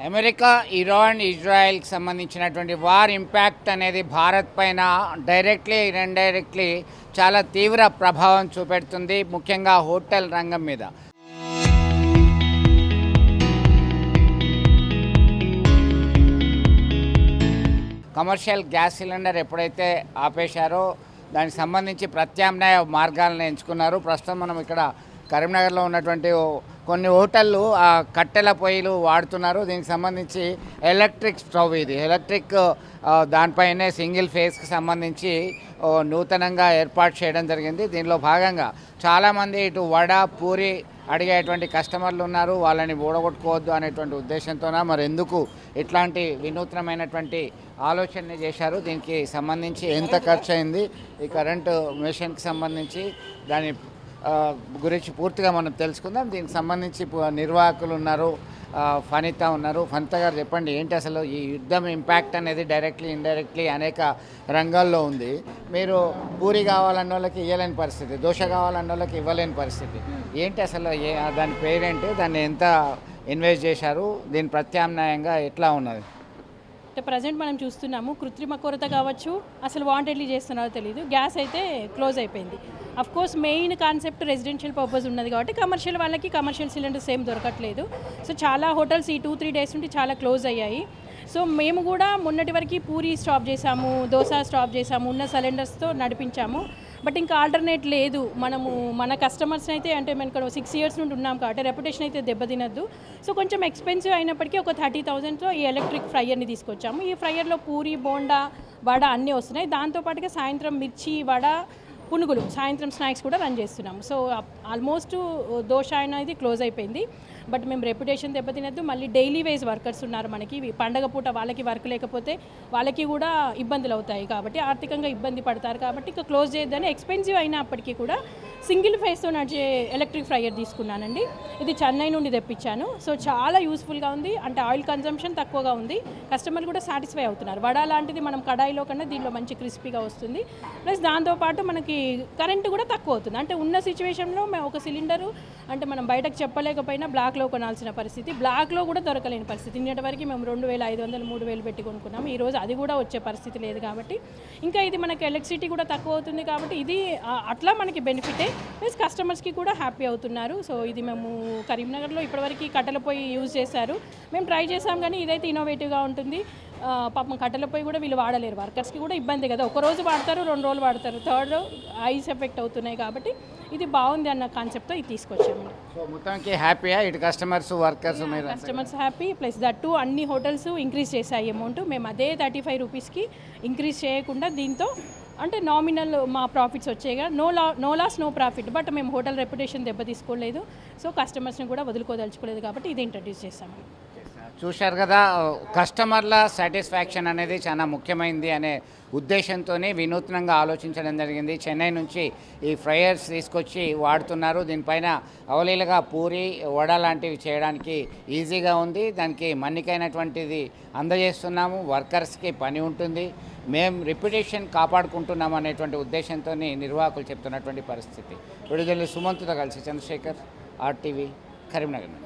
America, Iran, ఇజ్రాయెల్కి సంబంధించినటువంటి war impact అనేది భారత్ పైన డైరెక్ట్లీ ఇండైరెక్ట్లీ చాలా తీవ్ర ప్రభావం చూపెడుతుంది, ముఖ్యంగా హోటల్ రంగం మీద. కమర్షియల్ గ్యాస్ సిలిండర్ ఎప్పుడైతే ఆపేశారో దానికి సంబంధించి ప్రత్యామ్నాయ మార్గాలను ఎంచుకున్నారు. ప్రస్తుతం మనం ఇక్కడ కరీంనగర్లో ఉన్నటువంటి కొన్ని హోటళ్ళు కట్టెల పొయ్యిలు వాడుతున్నారు. దీనికి సంబంధించి ఎలక్ట్రిక్ స్టవ్, ఇది ఎలక్ట్రిక్ దానిపైనే సింగిల్ ఫేస్కి సంబంధించి నూతనంగా ఏర్పాటు చేయడం జరిగింది. దీనిలో భాగంగా చాలామంది ఇటు వడ, పూరి అడిగేటువంటి కస్టమర్లు ఉన్నారు. వాళ్ళని ఓడగొట్టుకోవద్దు అనేటువంటి ఉద్దేశంతోన మరి ఎందుకు ఇట్లాంటి వినూత్నమైనటువంటి ఆలోచన చేశారు, దీనికి సంబంధించి ఎంత ఖర్చు అయింది, ఈ కరెంటు మెషిన్కి సంబంధించి దాని గురించి పూర్తిగా మనం తెలుసుకుందాం. దీనికి సంబంధించి నిర్వాహకులు ఉన్నారు, ఫణిత ఉన్నారు. ఫణిత గారు చెప్పండి, ఏంటి అసలు ఈ యుద్ధం ఇంపాక్ట్ అనేది డైరెక్ట్లీ ఇండైరెక్ట్లీ అనేక రంగాల్లో ఉంది. మీరు పూరి కావాలన్న వాళ్ళకి ఇవ్వలేని పరిస్థితి, దోశ కావాలన్న వాళ్ళకి ఇవ్వలేని పరిస్థితి, ఏంటి అసలు దాని పేరేంటి, దాన్ని ఎంత ఇన్వెస్ట్ చేశారు, దీని ప్రత్యామ్నాయంగా ఎట్లా ఉన్నది? అంటే ప్రజెంట్ మనం చూస్తున్నాము కృత్రిమ కొరత కావచ్చు, అసలు వాంటెడ్లీ చేస్తున్నారో తెలియదు. గ్యాస్ అయితే క్లోజ్ అయిపోయింది. Of course main concept residential purpose ఉన్నది కాబట్టి కమర్షియల్ వాళ్ళకి కమర్షియల్ సిలిండర్స్ ఏం దొరకట్లేదు. సో చాలా హోటల్స్ ఈ 2-3 డేస్ నుండి చాలా క్లోజ్ అయ్యాయి. సో మేము కూడా మొన్నటి వరకు పూరి స్టాప్ చేసాము, దోశ స్టాప్ చేసాము, ఉన్న సిలిండర్స్తో నడిపించాము. బట్ ఇంకా ఆల్టర్నేట్ లేదు. మనము మన కస్టమర్స్ని అయితే అంటే మనకు 6 ఇయర్స్ నుండి ఉన్నాం కాబట్టి రెప్యుటేషన్ అయితే దెబ్బతినద్దు. సో కొంచెం ఎక్స్పెన్సివ్ అయినప్పటికీ ఒక 30,000తో ఈ ఎలక్ట్రిక్ ఫ్రైయర్ని తీసుకొచ్చాము. ఈ ఫ్రైయర్లో పూరి, బోండా, వడ అన్నీ వస్తున్నాయి. దాంతోపాటుగా సాయంత్రం మిర్చి, వడ, పునుగులు, సాయంత్రం స్నాక్స్ కూడా రన్ చేస్తున్నాము. సో ఆల్మోస్ట్ దోశ అనేది క్లోజ్ అయిపోయింది. బట్ మేము రెప్యుటేషన్ దెబ్బతినద్దు. మళ్ళీ డైలీ వేజ్ వర్కర్స్ ఉన్నారు మనకి. పండగ పూట వాళ్ళకి వర్క్ లేకపోతే వాళ్ళకి కూడా ఇబ్బందులు అవుతాయి కాబట్టి ఆర్థికంగా ఇబ్బంది పడతారు కాబట్టి ఇంకా క్లోజ్ చేయొద్దని ఎక్స్పెన్సివ్ అయినప్పటికీ కూడా సింగిల్ ఫేస్తో నడిచే ఎలక్ట్రిక్ ఫ్రైయర్ తీసుకున్నానండి. ఇది చెన్నై నుండి తెప్పించాను. సో చాలా యూస్ఫుల్గా ఉంది. అంటే ఆయిల్ కన్జంప్షన్ తక్కువగా ఉంది, కస్టమర్లు కూడా సాటిస్ఫై అవుతున్నారు. వడ లాంటిది మనం కడాయిలో కన్నా దీనిలో మంచి క్రిస్పీగా వస్తుంది. ప్లస్ దాంతోపాటు మనకి కరెంటు కూడా తక్కువ అవుతుంది. అంటే ఉన్న సిచ్యువేషన్లో మేము ఒక సిలిండరు అంటే మనం బయటకు చెప్పలేకపోయినా బ్లాక్లో కొనాల్సిన పరిస్థితి, బ్లాక్లో కూడా దొరకలేని పరిస్థితి. నిన్నటి వరకు మేము 2,500, 3,000 పెట్టి కొనుక్కున్నాము. ఈరోజు అది కూడా వచ్చే పరిస్థితి లేదు కాబట్టి ఇంకా ఇది మనకి ఎలక్ట్రిసిటీ కూడా తక్కువ అవుతుంది కాబట్టి ఇది అట్లా మనకి బెనిఫిటే. ప్లస్ కస్టమర్స్కి కూడా హ్యాపీ అవుతున్నారు. సో ఇది మేము కరీంనగర్లో ఇప్పటివరకు కట్టెల పొయ్యి యూజ్ చేశారు. మేము ట్రై చేసాం కానీ ఇదైతే ఇన్నోవేటివ్గా ఉంటుంది. పాపం కట్టెల పొయ్యి కూడా వీళ్ళు వాడలేరు, వర్కర్స్కి కూడా ఇబ్బంది కదా. ఒక రోజు వాడతారు, 2 రోజులు వాడతారు, థర్డ్ ఐస్ ఎఫెక్ట్ అవుతున్నాయి కాబట్టి ఇది బాగుంది అన్న కాన్సెప్ట్తో ఇది తీసుకొచ్చామండి. సో మొత్తానికి హ్యాపీయా ఇటు customers, workers? Customers happy. Plus that అన్ని హోటల్స్ ఇంక్రీజ్ చేశాయి అమౌంట్. మేము అదే 35 రూపీస్కి ఇంక్రీజ్ చేయకుండా దీంతో అంటే నామినల్ మా ప్రాఫిట్స్ వచ్చాయి కదా, no loss no profit. But మేము హోటల్ రెప్యుటేషన్ దెబ్బ తీసుకోలేదు, సో కస్టమర్స్ని కూడా వదులుకోదలుచుకోలేదు కాబట్టి ఇది ఇంట్రడ్యూస్ చేస్తాము. చూశారు కదా, కస్టమర్ల సాటిస్ఫాక్షన్ అనేది చాలా ముఖ్యమైనది అనే ఉద్దేశంతో వినూత్నంగా ఆలోచించడం జరిగింది. చెన్నై నుంచి ఈ ఫ్రైయర్స్ తీసుకొచ్చి వాడుతున్నారు. దీనిపైన అవలీలగా పూరి, వడ లాంటివి చేయడానికి ఈజీగా ఉంది. దానికి మన్నికైనటువంటిది అందజేస్తున్నాము, వర్కర్స్కి పని ఉంటుంది, మేము రెప్యుటేషన్ కాపాడుకుంటున్నాము అనేటువంటి ఉద్దేశంతో నిర్వాహకులు చెప్తున్నటువంటి పరిస్థితి. విడుదల సుమంతుతో కలిసి చంద్రశేఖర్, RTV, కరీంనగర్.